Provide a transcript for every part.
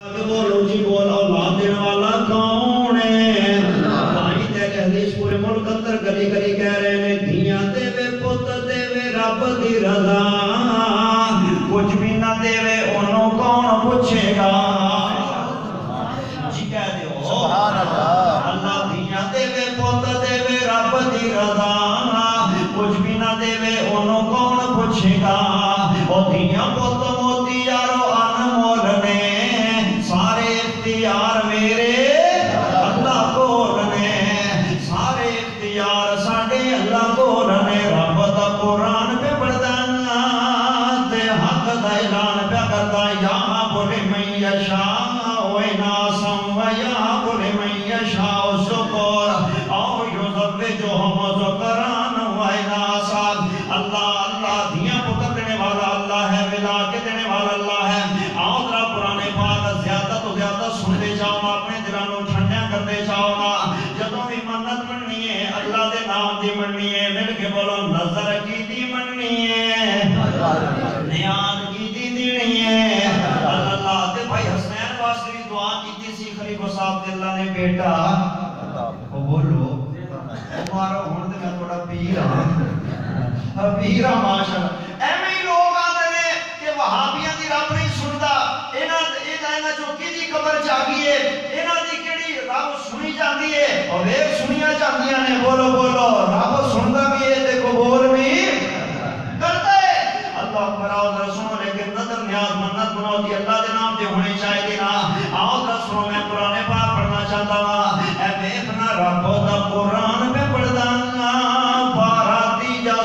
بولو جی بول اولاد دینے والا کون ہے؟ بھائی تیرے حدیث پورے ملک اندر گلی گلی کہہ رہے ہیں دھیاں دے وے پت دے وے رب دی رضا کچھ بھی نہ دے وے انہوں کون پوچھے گا جی کہہ دے ہو سبحان اللہ اللہ دھیاں دے وے پت دے وے رب دی رضا کچھ بھی نہ دے وے انہوں کون پوچھے گا اور دھیاں پت موتی یارو انمول نے سارے اختیار میرے اللہ کو رنے سارے اختیار ساڑے اللہ کو رنے رب دا قرآن پہ پڑھدانا تے حق دا اعلان پہ کرتا یا بولے من یشاء ویناسم ویا بولے من یشاء شکر او یزوجہم ذکران ویناسم اللہ دھیاں پتر دینے والا اللہ ہے ملا کے دینے والا اللہ ہے آؤ ذرا پرانے پاک زیادہ تو زیادہ سنتے جاؤ اپنے دلانوں ٹھنڈیاں کرتے جاؤ نا جدوں بھی منت مننی ہے اللہ دے نام دی مننی ہے مل کے بولو نظر کی دی مننی ہے نیاز کی دی دینی ہے اللہ تے بھائی حسنین واسطے بھی دعا کی سی خلیفہ صاحب دے اللہ نے بیٹا وہ بولو ہمارا ہون دے میں تھوڑا پیرا ماشاءاللہ ایمی لوگ آتے ہیں کہ وہابیاں دی رب نہیں سنتا اینا جو کی قبر جاگیے اینا دی کیڑی رب سنی جاندی ہے اور ایک سنیا جاندیاں نے بولو بولو رب سنتا بھی ہے تے قبول بھی کرتا ہے اللہ اکبر آؤ ذرا سنو لیکن نظر نیاز منت بناؤ دی اللہ دے نام دے ہونے چاہے گی نا آؤ ذرا سنو میں قرآن پاک پڑھنا چاہتا ہوں اے بیخنا رب دا قرآن پہ پڑھدا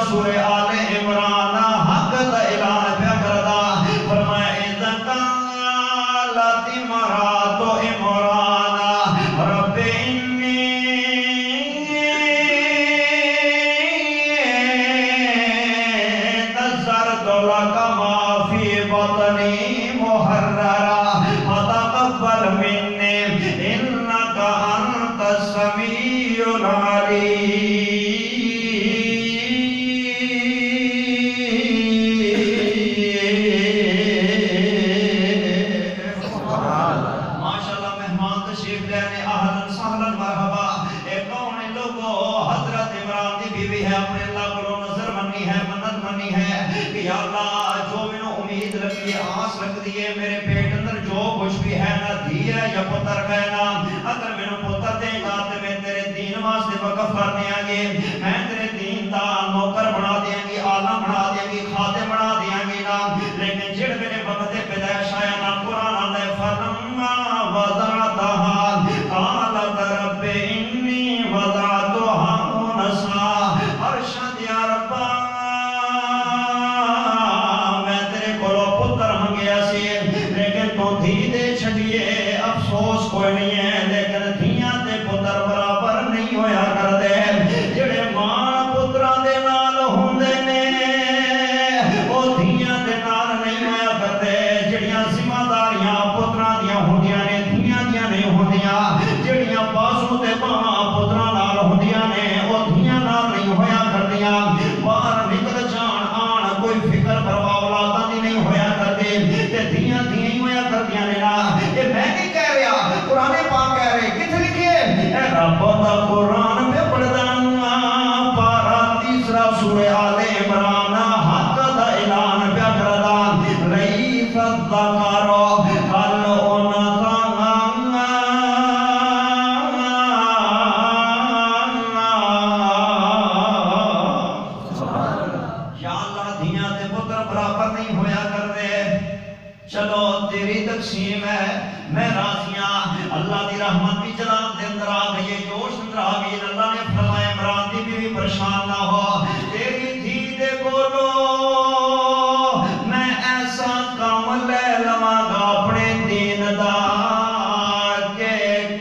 سورہ آل عمران حق دا اعلان پہ کردا فرمایا اذا قالت امرات عمران رب انی نذرت لک ما فی بطنی محررا فتقبل منی انک انت السمیع العلیم یا اللہ جو میں نے امید رکھی ہے آس رکھ دیئے میرے پیٹ اندر جو کچھ بھی ہے نا دھی ہے یا پتر ہے نا اگر میں نے پتر دیں گا تو میں تیرے دین واسطے وقف کر دیا گے میں تیرے دین دا نوکر بنا دیا گی آلہ بنا دیا گی خادم بنا دیا گی نا لیکن جڑ میرے وقت پیدائش آیا نا قرآن آدھے فَلَمَّا وَضَعْتَهَا قَالَتْ رَبِّ إِنِّي وَضَعْتُهَا أُنْثَىٰ ارشد یا ربا افسوس کوئی نہیں ہے لیکن دھیاں تے پتر برابر نہیں ہویا کر دے جڑے ماں پتران دے نال ہوندے نے او دھیاں دے نال نہیں ہویا کر دے جڑیاں ذمہ داریاں پتران دیاں ہوندیاں نے دھیاں دیاں نہیں ہوندیاں جڑیاں بازو تے باں پتران نال ہوندیاں نے او دھیاں نال نہیں ہویا کردیاں باہر نکل جان آن کوئی فکر پرواہ اولاداں دی نہیں ہویا کر دے تے دھیاں ہی ہویا کردیاں نے نا یہ میں نہیں کہہ رہا قرآن پاک کہہ رہے کتنے لکھے اے رب دا قرآن پہ پڑھدانا پارا تیسرا سورہ آل عمران حق دا اعلان پہ کردان رئیس الذکر کل انثیٰ یا اللہ دھیاں تے پتر برابر نہیں ہویا کر دے چلو تیری تقسیم ہے میں راضیاں اللہ دی رحمت بھی جلال دے اندر آ گئی ہے جوش اندر آ گئی اللہ نے فرمایا عمران دی بھی پریشان نہ ہو تیری دھی دے بولو میں ایسا کام لے لواں گا اپنے دین دا کہ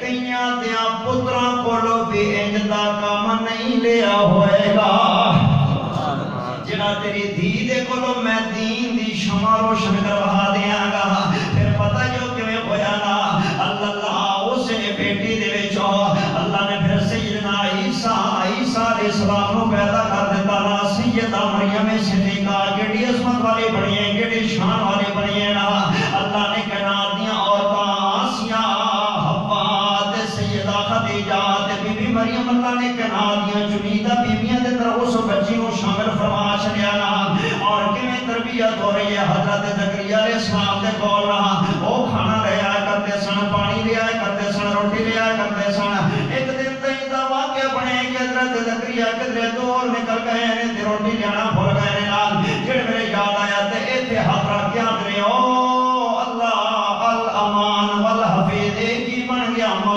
کئیاں دیاں پتراں کولو بھی انج دا کام نہیں لیا ہوئے گا جنا تیری دھی دے کولو میں دین دی شمع روشن کروا دیاں گا پھر پتہ جو کیویں ہویا نا اللہ اس نے بیٹی دے وچوں اللہ نے پھر سیدنا عیسیٰ علیہ السلام کو پیدا کر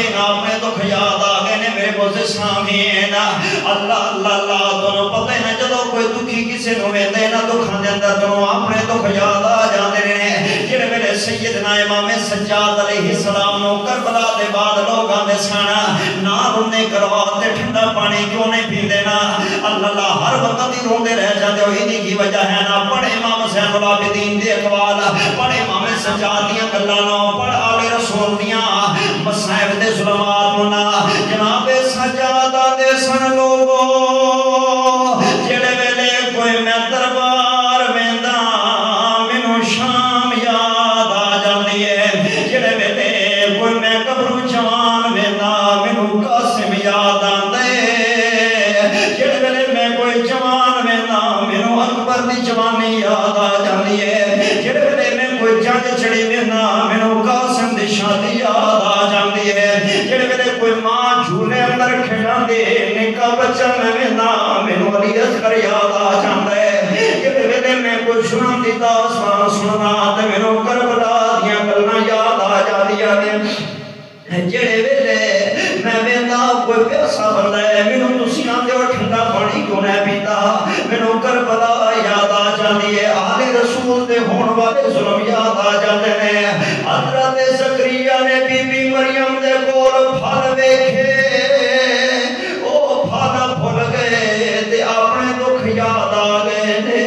دین اپنے دکھ یاد آ گئے نے میرے بوزے سامین اللہ اللہ اللہ تنوں پتہ نہ جدو کوئی دکھی کسی نو ویندے نہ دکھاں دے اندر تنوں اپنے دکھ یاد آ جاندے نے جڑے میرے سیدنا امام سجاد علیہ السلام نو کربلا دے بعد لوگاں دے سن نہ رونے کروا تے ٹھنڈا پانی کیوں نہیں پیندے نا اللہ اللہ ہر وقت ہی روندے رہ جاندے ہو ایدی کی وجہ ہے نا پڑھ امام حسین العابدین دے اقوال پڑھ امام سجاد دیاں گلاں نو پڑھ آل رسول دیاں مصائب دے ظلمات نو نا جناب سجادہ دے سن لوگو جڑے ویلے کوئی میں دربار ویندا مینوں شام یاد آ جاندی ہے جڑے ویلے کوئی میں قبر جوان ویندا مینوں قاسم یاد آندے جڑے ویلے میں کوئی جوان ویندا مینوں اکبر دی جوانی یاد آ جاندی ہے جڑے ویلے میں کوئی جنگ چڑی ویندا مینوں قاسم دی شادی یاد آ جاندی ہے جڑے ویلے کوئی ماں جھولے اندر کھڑاندے نکا بچہ میں ویندا مینوں علی اصغر یاد آ جاندا ہے جڑے ویلے میں کوئی سنن دی داستان سننا تے مینوں کربلا دیاں گلاں یاد آ جاندیاں نے جڑے ویلے میں ویندا کوئی پیاسا بندہ ہے مینوں تسی آندے ہو ٹھنڈا پانی کیوں نہ پیندا مینوں کربلا یاد آ جاندی ہے آل رسول دے ہون والے ظلم یاد آ جاندے نے حضرت زکریا نے بی بی مریم دے کول پھل ویکھے او پھل بھول گئے تے اپنے دکھ یاد آ گئے نے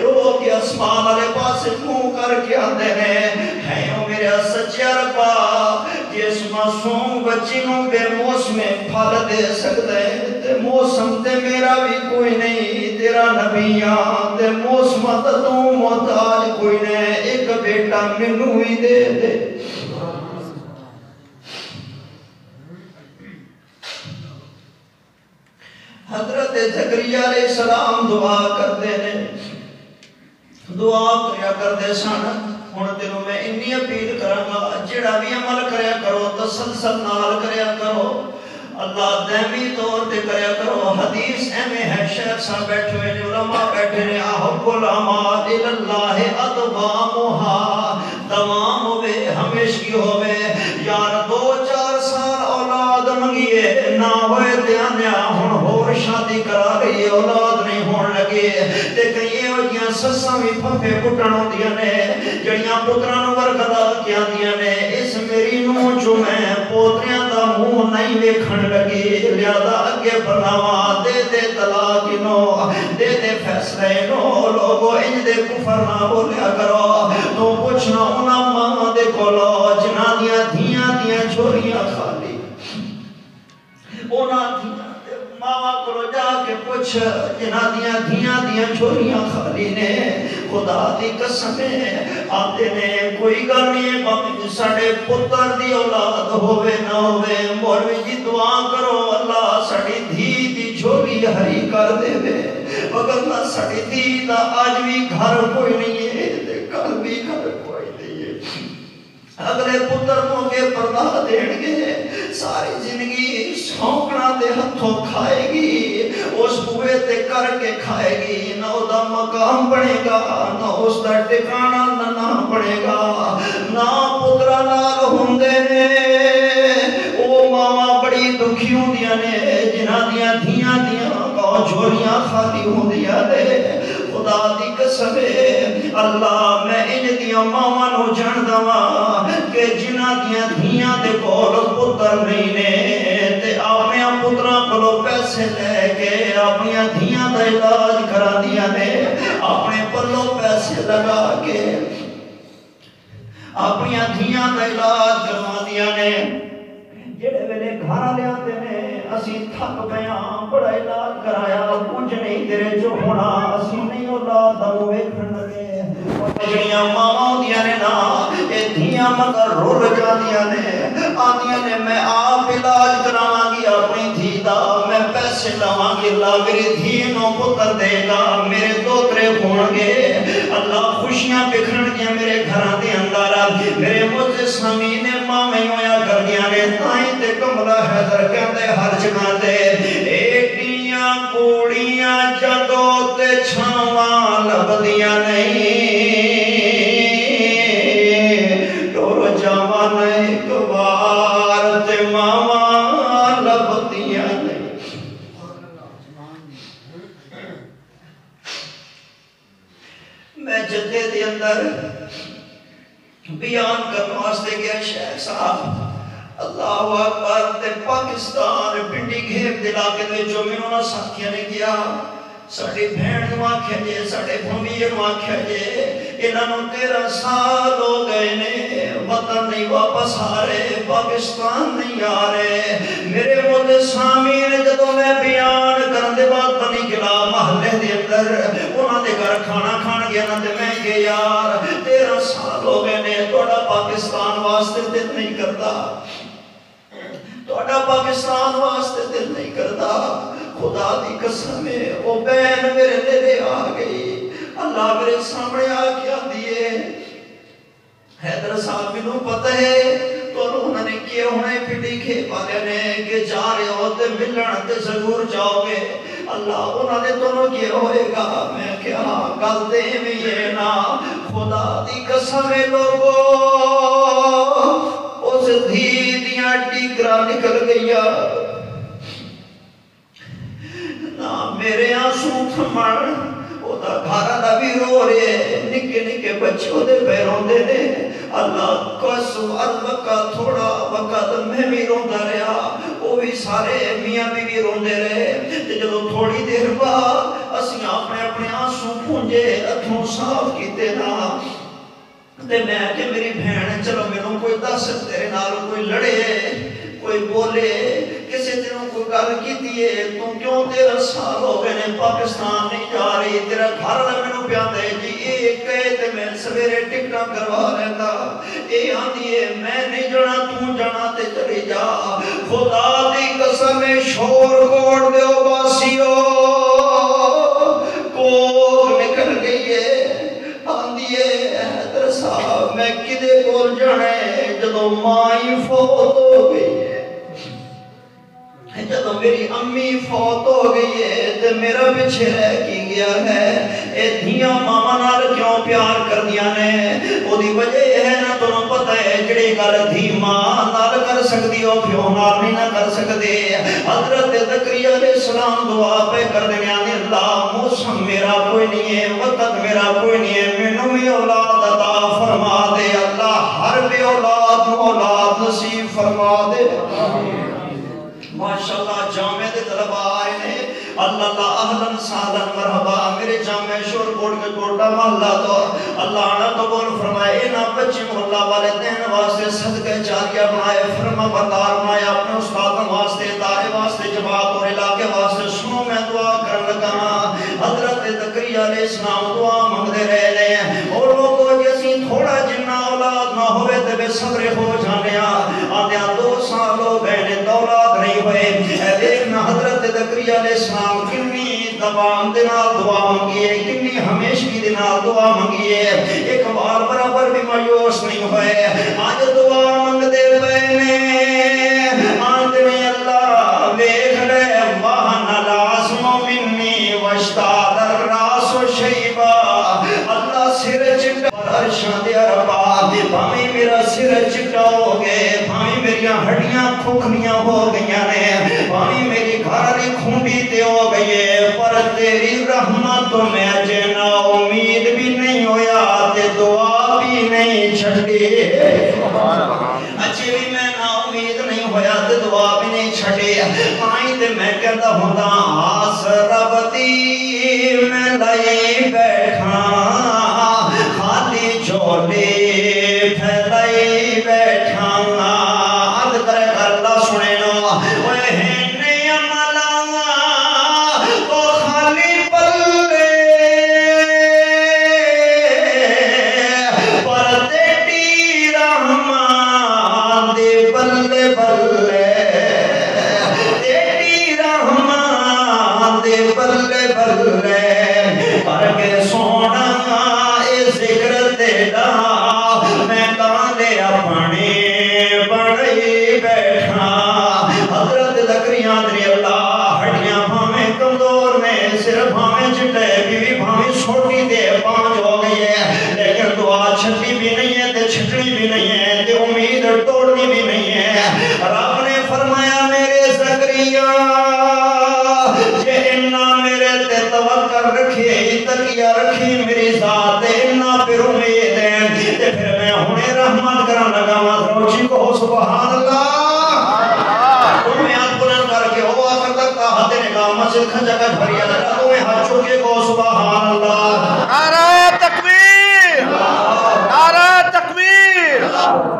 رو کے اسمان والے پاسے منہ کر کے آندے نے ہے او میرا سچا ربا جس معصوم بچی نوں بے موسم پھل دے سکدا ہے تے موسم تے میرا بھی کوئی نہیں تیرا نبی آں تے موسم تے تو محتاج کوئی نہیں ایک بیٹا مینوں ہی دے دے حضرت زکریا علیہ السلام دعا کرتے ہیں دعا کریا کرتے سن ہن تینوں میں انی اپیل کراں گا جڑا بھی عمل کریا کرو تسلسل نال کریا کرو اللہ دائمی طور تے کریا کرو حدیث ایویں ہے شیخ صاحب بیٹھے ہوئے علماء بیٹھے نے احب الاعمال اللہ ادوامھا دوام ہوے ہمیشگی ہوے یار 2-4 سال اولاد منگیے نہ ہوئے تے آنیا ہن ہور شادی کرا رہی ہے اولاد نہیں ہون لگے تے کئی ہو جیاں سساں وی پھپھے پٹن ہوندیاں نے جڑیاں پتراں نوں ورگلا کے آندیاں نے اس میری نوں جو میں پوتریاں دا منہ نہیں ویکھن لگی لہذا اگے بڑھاواں دے دے طلاق نو دے دے فیصلے نو لوگو انج دے کفر نہ بولیا کرو تو پوچھنا انہاں ماں دے کولو جنہاں دیاں دھیاں دیاں چھوڑیاں خالی انہاں دھیاں ماں کو جا کے پوچھ جنہاں دیاں دھیاں دیاں چھوڑیاں خالی نے خدا دی قسم آتے نے کوئی گل نہیں باقی ساڈے پتر دی اولاد ہوے نہ ہوے مولوی جی دعا کرو اللہ ساڈی دھی دی جھولی ہری کر دے اگر نہ ساڈی دھی دا اج بھی گھر کوئی نہیں ہے تے کل بھی گھر کوئی نہیں ہے اگلے پتر کو کے پردہ دین گے ساری زندگی سونکنا دے ہتھوں کھائے گی اس بوئے تے کر کے کھائے گی نہ او دا مقام بنے گا نہ اس دا ٹھکانہ نہ بنے گا نہ پترا نال ہوندے نے او ماما بڑی دکھی ہوندیاں نے جنہاں دیاں دھیاں جھولیاں خالی ہوندیاں نے خدا دی قسم اللہ میں ان دیاں ماواں نو جاندا واں کہ جنہاں دیاں دھیاں دے کول پتر نہیں نے تے اپنے پتراں کولوں پیسے لے کے اپنی دھیاں دا علاج کراندیاں نے اپنے پلوں پیسے لگا کے اپنی دھیاں دا علاج کرواندیاں نے جڑے ویلے گھر لے آندے نے اسی تھک پیاں بڑا علاج کرایا کچھ نہیں تیرے جو ہونا اسی نہیں اولاد دا ویکھن لگے جڑیاں ماواں ہوندیاں نے نا اے دھیاں مگر رول جاندیاں نے آندیاں نے میں آپ علاج کراواں گی اپنی دھی دا میں پیسے لاواں گی اللہ میری دھی نو پتر دے گا میرے دوترے ہون گے اللہ خوشیاں بکھرن گیا میرے گھراں دے اندر میرے معزز سامعین ماویں ہویا کر گیا نے تائیں تے کملا حیدر کہندے ہر جگہ تے ایڈیاں کوڑیاں جدوں تے چھاواں لبدیاں نہیں ٹور جاواں ایک بار تے ماں واسطے گیا شیخ صاحب اللہ اکبر تے پاکستان پنڈی گھیب دلاکے دے جو میں انہوں نے ساتھیاں نے کیا ساڑھے بھین نو آکھیا جے ساڑھے بھمیر نو آکھیا جے انہوں 13 سال ہو گئے نے وطن نہیں واپس آ رہے پاکستان نہیں آ رہے میرے مودے سامین جدو میں بیان کرن دے بعد بنی گلا محلے دے اندر انہوں نے گھر کھانا کھان گیا نا دے میں کہ یار 13 سال ہو گئے نے توڑا پاکستان واسطے دل نہیں کرتا توڑا پاکستان واسطے دل نہیں کرتا خدا دی قسم ہے وہ بہن میرے لے آ گئی اللہ میرے سامنے آ کیا دیئے حیدر صاحب انہوں پتہ ہے تو انہوں نے کیا ہونے پھٹی کھے پالے نے کہ جا رہے ہوتے ملن تے ضرور جاؤ گے اللہ انہوں نے دونوں کیا ہوئے گا میں کیا گلتے میں یہ نا خدا دی قسم ہے لوگوں اس دھی دیاں ٹیکرا نکل گیا نا میرے آنسو تھمڑ او دا گھارا دا بھی رو رہے نکے نکے بچوں دے پیروں دے دے اللہ قسم الوقت تھوڑا وقت میں بھی روندہ رہا وہ بھی سارے میاں بھی روندے رہے جدو تھوڑی دیر بعد اسی اپنے آنسو پھونجے اتھوں صاف کیتے نا تے میں کہ میری بہن چلو میروں کوئی دس تیرے نالوں کوئی لڑے کوئی بولے کسی دنوں کوئی گل کی دیئے تم کیوں 13 سال ہو گئے نے پاکستان نہیں جا رہی تیرا گھر لمنوں پیان دے جی ایک کہے تے میں سویرے ٹکٹاں کروا لیتا اے آن دیئے میں نہیں جانا تم جانا تے چلی جا خدا دی قسم شور کوڑ دیو باسیو کوک نکل گئی ہے آن دیئے حیدر صاحب میں کدے کول جانے جدو مائی فوت ہو گئی ہے جدو میری امی فوت ہو گئی ہے تو میرا پیچھے رہ کی گیا ہے اے دھیاں ماما نال کیوں پیار کر دیا نے وہ دی وجہ ہے نا تو نہ پتہ ہے جڑی گل دھی ماں نال کر سکتی ہو پیوں نال نہیں نہ کر سکتے حضرت زکریا علیہ السلام دعا پہ کر دینے آنے اللہ موسم میرا کوئی نہیں ہے وقت میرا کوئی نہیں ہے مینوں بھی اولاد عطا فرما دے اللہ ہر بھی اولاد نصیب فرما دے ماشاءاللہ جامعہ دے طلبہ آئے نے اللہ اہلاً سادن مرحبا میرے جامعہ شور کوٹ کے کوٹا محلہ تو اللہ آنا قبول فرمائے نا بچے محلہ والے دین واسطے صدقہ جاریہ بنائے فرما بردار بنائے اپنے استادوں واسطے دارے واسطے جماعت اور علاقے واسطے سنو میں دعا کر لگا حضرت زکریا علیہ السلام دعا مانگتے رہے لے اور لوگوں جیسی تھوڑا جنہ اولاد نہ ہوئے تے بے صبر ہو جانے آنے 2 سال ہو گئے نے اولاد نہیں ہوئے اے دیکھنا حضرت زکریا علیہ السلام کنی دبان دینا دعا مانگیے کنی ہمیشگی دینا دعا مانگیے ایک بار برابر بھی مایوس نہیں ہوئے آج دعا مانگ دے پہنے آندنے اللہ ویکھ لے واہن لازم منی وشتاد الراس و شیبہ اللہ سر چٹا عرشان دے عربا بھامی میرا سر چٹا ہو گئے بھامی میری ہڈیاں کھوکھنیاں ہو گئیاں نے بھامی میری گھاری کھونڈی تے ہو گئے پر تیری رحمت میں جنا امید بھی نہیں ہویا تے دعا بھی نہیں چھڑی اچھے بھی میں نا امید نہیں ہویا تے دعا بھی نہیں چھڑی آئیں تے میں کہتا ہوں دا آس ربتی میں لائی بیٹھا خالی جھولے پھیلائی بیٹھا عد کرے کر اللہ سنے نو وہ ہنے عملہ تو خالی پلے پر تیٹی رحمان دے بلے بلے تیٹی رحمان دے بلے بلے پر کے سونا اے ذکر تیرا میں کالے اپنے بڑی بیٹھا حضرت زکریا دری اللہ ہڈیاں بھامیں کمزور نے صرف بھامیں چٹے بھی بھامیں چھوٹی دے 5 ہو گئی ہے لیکن دعا چھٹی بھی نہیں ہے تے چھٹنی بھی نہیں ہے تے امید توڑنی بھی نہیں ہے رب نے فرمایا میرے زکریا جے انہا میرے تے توقع رکھے تکیہ رکھی میری ذات انہا پر امید ہے تے پھر میں ہونے رحمت کرن لگا کھچا کچھ بھری اللہ تمہیں ہاتھ چکے کو سبحان اللہ نعرہ تکبیر نعرہ تکبیر اللہ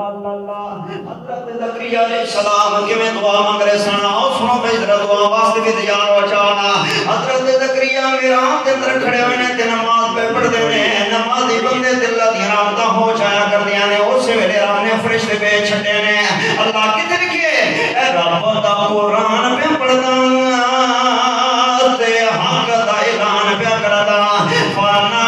اللہ اللہ حضرت زکریا علیہ السلام کے میں دعا مانگ رہے سنا اور سنو بھائی ذرا دعا واسطے بھی تجار و چانا حضرت زکریا میرا کے اندر کھڑے ہوئے نے تے نماز پہ پڑھ دے نے نمازی بندے تے اللہ دی رحمتہ ہو جایا کر دیا نے اسی ویلے رب نے فرشتے پہ چھڈے نے اللہ کتے لکھے اے رب دا قرآن پہ پڑھدا تے حق دا اعلان پہ کردا فانا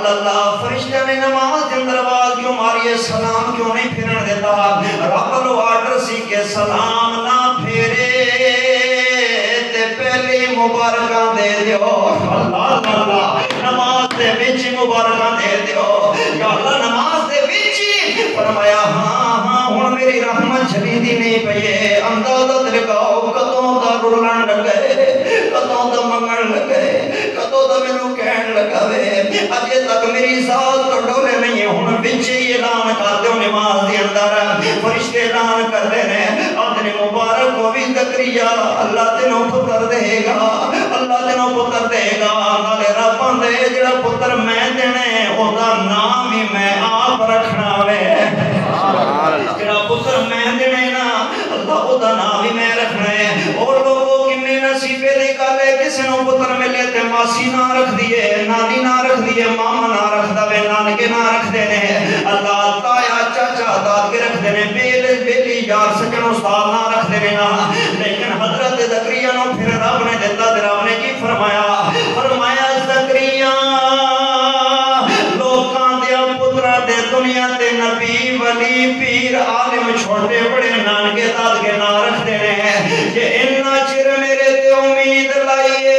اللہ فرشتہ نے نماز کے اندر آواز کیوں ماری ہے سلام کیوں نہیں پھرن دیتا رب لو آرڈر سی کہ سلام نہ پھیرے تے پہلی مبارکہ دے دیو اللہ اللہ نماز دے وچ مبارکہ دے دیو یا اللہ نماز دے وچ فرمایا ہاں ہاں ہن میری رحمت شدیدی نہیں پئی اندازہ لگاؤ کدوں دا رولن لگے کدوں دا منگن لگے کدوں دا مینوں کہن لگاوے اجے تک میری ذات تو ڈولے نہیں ہے ہن وچ اعلان کر دیو نماز دے اندر فرشتے اعلان کر دے نے اپنے مبارک کو بھی زکریا اللہ تینوں پتر دے گا اللہ تینوں پتر دے گا نالے رب دے جڑا پتر میں دینے او دا نام ہی میں آپ رکھنا وے جڑا پتر میں دینے نا اللہ او دا نام ہی میں رکھنا ہے اور لوگوں کنے نصیبے دی گل ہے کسے نوں پتر ملے تے ماسی نہ رکھ دیے نانی نہ رکھ دیے ماما نہ رکھ دے نانکے نہ رکھ دے نے اللہ تایا چاچا داد کے رکھ دے نے بیلی یار سجن استاد نہ رکھ دے نا لیکن حضرت زکریا نو پھر رب نے دیتا تے رب نے کی فرمایا فرمایا زکریا لوکاں دے پتراں دے دنیا تے نبی ولی پیر عالم چھوٹے بڑے نانکے داد کے نہ رکھ دے نے کہ اتنا چر میرے تے امید لائیے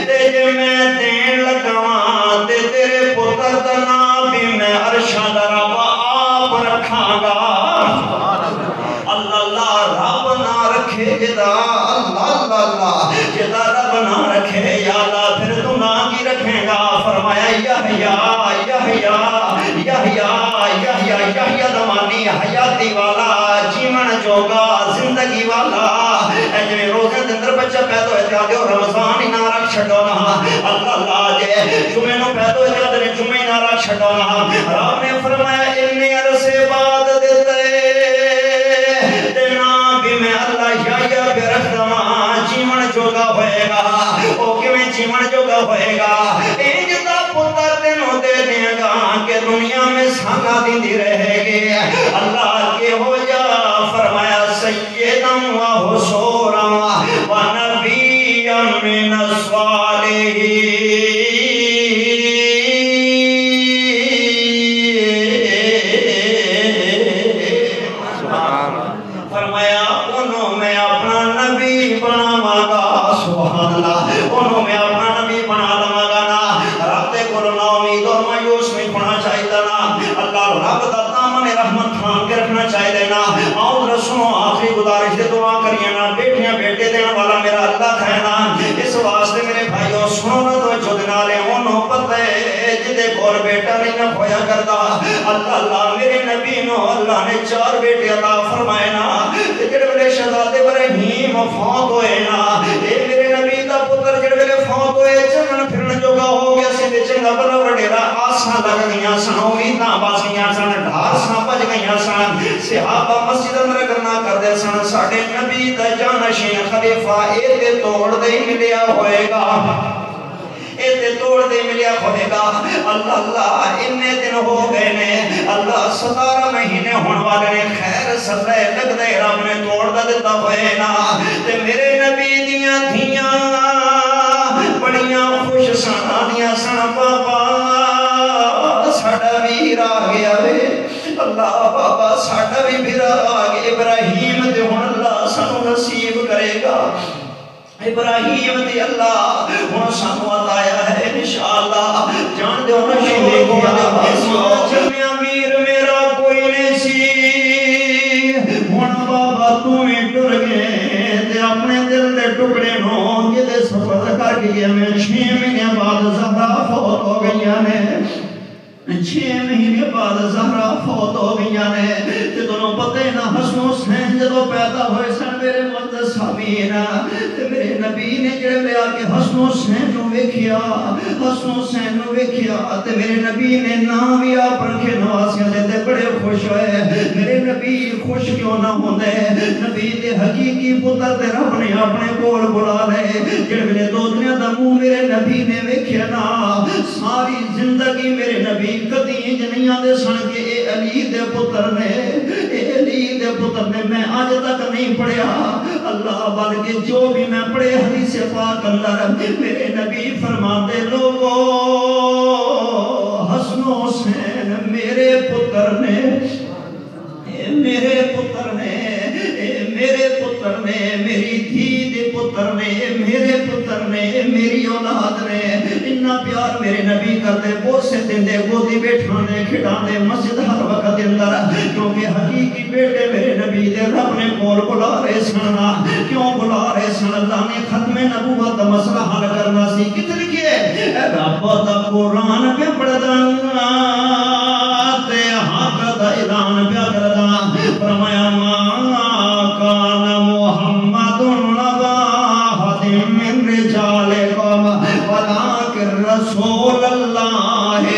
تے جے میں دین لگاواں تے تیرے پتر دا نام بھی میں عرشاں دا رب آپ رکھاں گا اللہ اللہ رب نہ رکھے جدا اللہ اللہ جدا رب نہ رکھے یا اللہ پھر تو نہ کی رکھے گا فرمایا یحییٰ زمانی حیاتی والا جیون جوگا زندگی والا اے جو روزے اندر بچہ پیدا ہوئے تھے اور رمضان ہی نہ رکھ چھڑو نا اللہ اللہ جے جمعے نو پیدا ہوئے تھے جمعے نہ رکھ چھڑو نا رب نے فرمایا انی عرصے بعد دیتے دینا بھی میں اللہ یا بے رکھ دماں جیون جوگا ہوئے گا او کیویں جیون جوگا ہوئے گا انج دا پتر تینوں دے دیں گا کہ دنیا میں سانگا دیندی رہے گی اللہ کے ہو جا فرمایا سیداً و حسوراً و نبیاً من الصالحین فرمایا انہوں میں اپنا نبی بناواں گا سبحان اللہ انہوں میں اپنا نبی بنا لواں گا نا رب دے کول نا امید اور مایوس نہیں ہونا چاہیے نا اللہ رب دا دامن رحمت تھام کے رکھنا چاہیے نا آؤ رسولوں آخری گزارش دے دعا کریے نا بیٹیاں بیٹے دینے والا میرا اللہ ہے نا اس واسطے میرے بھائیوں سنو نا توجہ دینا لے انہوں پتہ ہے جدے کول بیٹا نہیں نہ ہویا کرتا اللہ اللہ میرے نبی نو اللہ نے 4 بیٹے عطا فرمائے نا جڑے ویلے شہزادے ابراہیم فوت ہوئے نا اے میرے نبی دا پتر جڑے ویلے فوت ہوئے چلن پھرن جوگا ہو گیا سی تے چنگا بلا وڈیرا آساں لگ گئیاں سن امیداں بس گئیاں سن ڈھار ساں بج گئیاں سن صحابہ مسجد اندر کرنا کردے سن ساڈے نبی دا جانشین خلیفہ اے تے توڑ دے ملیا ہوئے گا ایتے توڑ دے ملیا ہوئے گا اللہ اللہ انہیں دن ہو گئے نے اللہ 17 مہینے ہون والے نے خیر سلے لگ دے رب نے توڑ دا دیتا ہوئے نا تے میرے نبی دیاں دھیاں بڑیاں خوش سنا دیاں سنا بابا ساڑا ویر آ گیا وے اللہ بابا ساڑا بھی بھرا آگے ابراہیم دی اللہ ہن سانو آیا ہے انشاءاللہ جان دے ہن دیکھیا امیر میرا کوئی نہیں سی ہن بابا تو ہی ٹر گئے تے اپنے دل دے ٹکڑے نو جدے سفر کر گئے میں 6 مہینے بعد زہرا فوت ہو گئی نے 6 مہینے بعد زہرا فوت ہو گئی نے تے تانوں پتہ ہے نا حسن حسین جدوں پیدا ہوئے سن میرے مقدس حبیب تے میرے نبی نے جڑے لیا کہ حسن حسین نو ویکھیا حسن حسین نو ویکھیا تے میرے نبی نے نام بھی آپ رکھے نواسیاں دے تے بڑے خوش ہوئے میرے نبی خوش کیوں نہ ہوندے نبی دے حقیقی پتر تے رب نے اپنے کول بلا لے جڑے ویلے دوتریاں دا منہ میرے نبی نے ویکھیا نا ساری زندگی میرے نبی کدی انج نہیں آندے سن کہ اے علی دے پتر نے اے علی دے پتر نے میں آج تک نہیں پڑھیا اللہ بلکہ جو بھی میں پڑھے حدیث پاک اندر میرے نبی فرماتے لوگو حسن حسین میرے پتر نے میرے پتر نے میرے پتر نے میری دھی دے پتر نے میرے پتر نے میری اولاد نے اتنا پیار میرے نبی کرتے بوسے دیندے گودی بیٹھانے کھڑانے مسجد ہر وقت اندر کیونکہ حقیقی بیٹے میرے نبی دے رب نے کول بلا رہے سننا کیوں بلا رہے سن اللہ نے ختم نبوت دا مسئلہ حل کرنا سی کتنے لکھئے رب دا قرآن پہ پڑھدا تے حق دا اعلان پہ کردا فرمایا ما کان محمد نبا احد من رجالکم ولکن رسول اللہ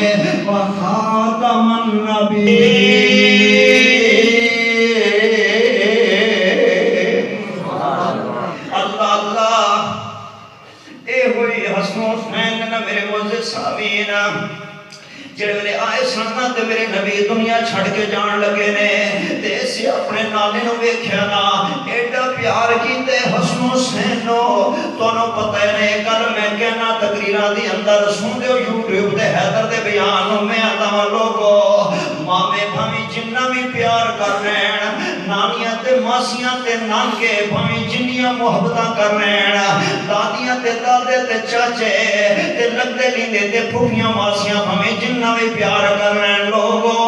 وخاتم النبیین اللہ اللہ اے ہوئی حسن حسین نا میرے معزز سامعین جڑے ویلے آئے سننا تے میرے نبی دنیا چھڑ کے جان لگے نے تے اسی اپنے نانے نو ویکھیا نا ایڈا پیار کیتے حسن حسین نو تانوں پتہ ہے نے کل میں کہنا تقریراں دی اندر سن دیو یوٹیوب تے حیدر دے بیان نو میں آتا لوگو مامے بھاویں جنہ بھی پیار کر رہن نانیاں تے ماسیاں تے نانکے بھاویں جنیاں محبتاں کر رہن دادیاں تے دادے تے چاچے تے لگدے لیندے تے پھوپھیاں ماسیاں بھاویں جنہ بھی پیار کر رہے ہیں لوگوں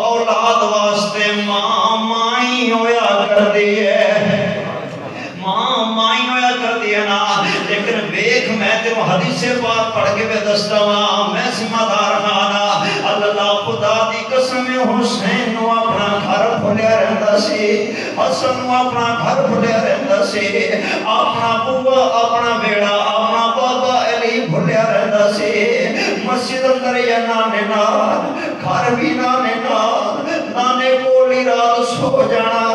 اولاد واسطے ماں مائی ہویا کر دیئے ماں مائی ہویا کر دیئے نا لیکن بیک میں تیروں حدیث پاک پڑھ کے بے دستا میں سمہ دار خانا اللہ خدا دی قسم حسین نو اپنا گھر بھولیا رہندا سی حسن نو اپنا گھر بھولیا رہندا سی اپنا بوا اپنا بیڑا اپنا بابا علی بھولیا رہندا سی مسجد اندر یا نانے نال گھر بھی نانے نال نانے کولی رات سو جانا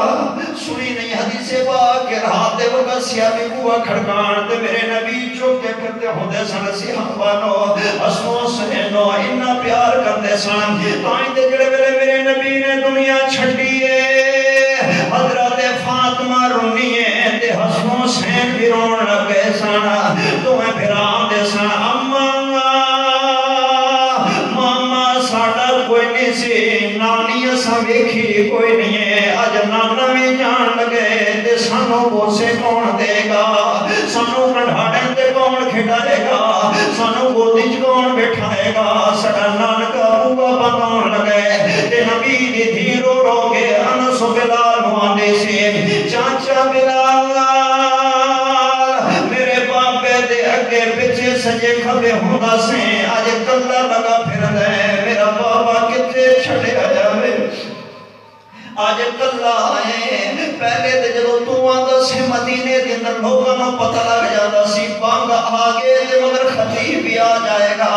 سنی نہیں حدیث پاک کہ رات دے وقت سیابی بوا کھڑکان تے میرے نبی چوکے پھرتے ہوندے سن صحابانو حسن حسینو اتنا پیار کرتے سن آئیں دے جڑے ویلے میرے نبی نے دنیا چھڑیے حضرت فاطمہ رونی ہے تے حسن حسین بھی رون لگے سن تو میں پھران دے سن ماما ساڑا کوئی نہیں سی نانی اسا ویکھی کوئی نہیں ہے آج نانا میں جان لگے تے سانو بوسے کون دے گا سانو کڑھاڑیں تے کون کھڑائے گا سانو گودج کون بٹھائے گا سڑا نانکا بوا بنون لگے تے نبی دی دھی رو رو کے انس و بلال موانے سے چاچا بلال میرے باپے دے اگے پچھے سجے کھبے ہوندہ سے آج کلہ لگا پھر دے میرا بابا کتے چھڑے آیا میں آج کلہ آئے پہلے دے جدو تو آندہ سے مدینے دے اندر لوگاں نو پتہ لگ جاتا سی بانگ آگے دے مگر خطیب بھی آ جائے گا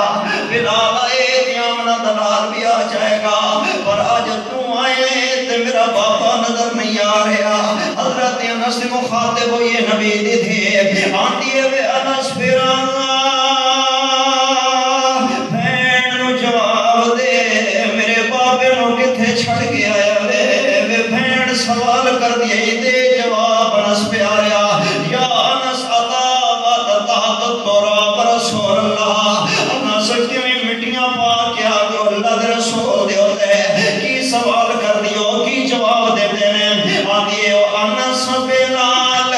بلال آئے دیامنا دلال بھی آ جائے گا پر آج تو آئے تے میرا بابا نظر نہیں آ رہا حضرت انس مخاطب ہوئی نبی دی تھے آنٹی وے انس پھران بھین نو جواب دے میرے بابے نو کتھے چھڑ گیا ہے بھین سوال کر دیئے دے جواب انس پہ آیا یا انس عطابت تحت تراب رسول اللہ انس کیویں مٹیاں پا کیا گو اللہ دے رسول دے ہوتے کی سوال کر دیو کی جواب دے دینے آدھیے انس بلال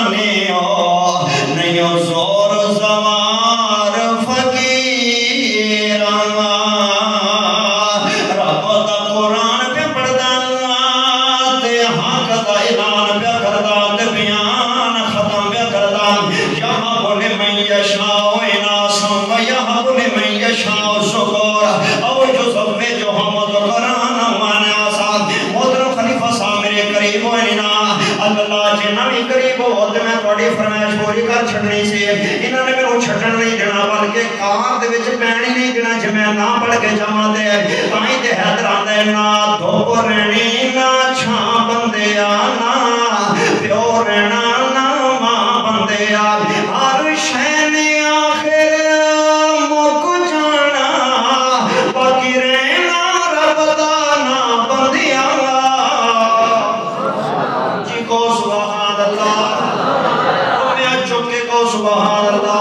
زمانے ہو نہیں زور زوار فقیر رب دا قرآن پہ پڑھدا تے حق دا اعلان پہ کردا تے بیان ختم پہ کردا یہاں لمن یشاء اناسا ویہب لمن یشاء ذکور او جو زوجہ مذکران واناسا محترم خلیفہ صاحب میرے قریب ہوئے نا اللہ جنہ بھی قریب ہو تے میں تھوڑی فرمائش پوری کر چھڑنی سی انہاں نے میرے چھڑن نہیں دینا بلکہ کار دے وچ پینی نہیں دینا جے میں نہ پڑھ کے جاواں تے تائیں تے حیدر آندا ہے نا دھوپ رہنی نہ چھاں بندیا نا پیو رہنا نہ ماں بندیا ہر شے نے آخر مک جانا باقی رہنا رب دا نا بندیا جی کو سبحان اللہ میں چکے کو سبحان اللہ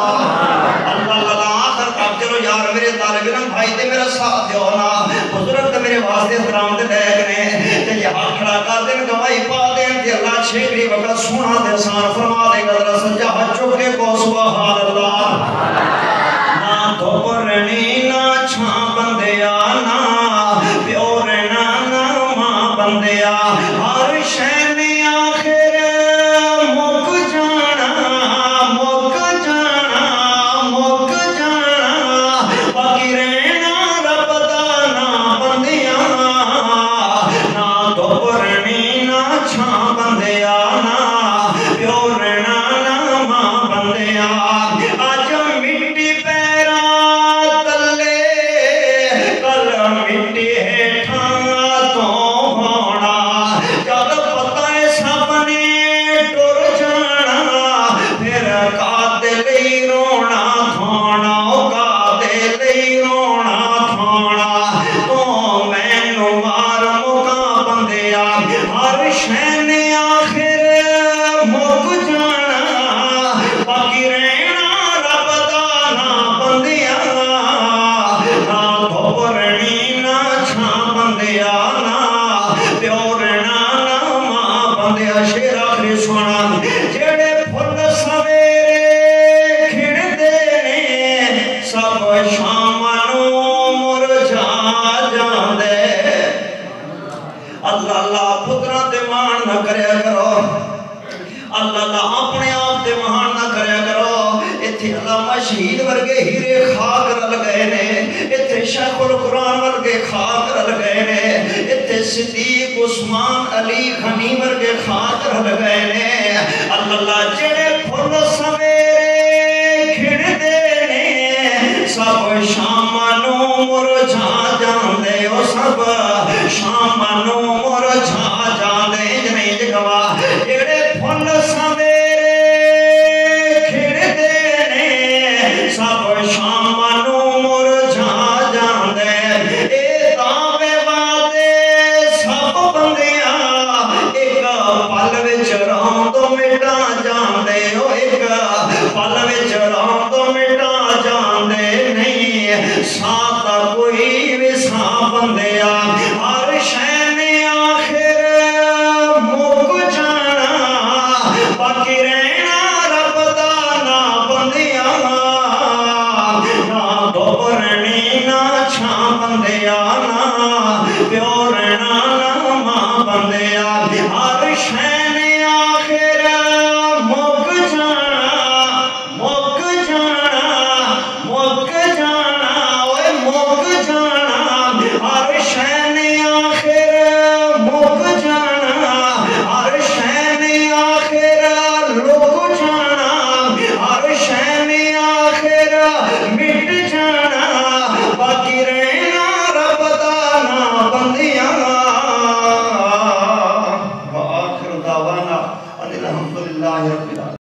اللہ اللہ آخر کر کرو یار میرے طالب علم بھائی تے میرا ساتھ دیو نا بزرگ تے میرے واسطے احترام دے لے گنے تے یہ ہاتھ کھڑا کر دیں گواہی پا دیں تے اللہ چھیکری وقت سونا دے سان فرما دے گا ذرا سجا بچوں کے کو سبحان اللہ نا دھوپ رہنی نہ چھاں بندیا نا پیو رہنا نہ ماں بندیا ہر شے نے آخر مک جانا باقی رہنا رب دا نا بندیا نا دھوپ رہنی نہ چھاں بندیا نا پیو رہنا نہ ماں بندیا آج مٹی پیرا تلے کل مٹی ہیٹھاں تو ہونا جد پتہ ہے سب نے ٹر جانا پھر کاتے لئی رونا تھونا کاتے لئی رونا تھونا تو میں نوار مکا بندیا ہر شے نے آخر مک جانا باقی رہنا رب دا نا بندیا نا دھوپ رہنی نہ چھاں بندیا نا پیو رہنا نہ ماں بندیا شیر آخری سونا جڑے پھل سویرے کھڑدے نے سب شام نو مرجھا جاندے اللہ اللہ پترا تے مان نہ کریا کرو اللہ اللہ اپنے آپ تے مان نہ کریا کرو ایتھے علامہ شہید ورگے ہیرے خاک رل گئے نے ایتھے شیخ القرآن ورگے خاک رل گئے نے ایتھے صدیق عثمان علی غنی ورگے خاک رل گئے نے اللہ اللہ جڑے پھل سویرے کھڑدے نے سب شام نو مرجھا جاندے او سب شام نو مرجھا جاندے جنہیں جگوا جڑے پھل سویرے کھڑدے نے سب شام نو مرجھا جاندے اے دعوے وعدے سب بندیاں ایک پل وچ روند مٹا جاندے او ایک پل وچ روند مٹا جاندے نہیں ساتھ کوئی وسا بندیا ہر شے نے آخر مک جانا باقی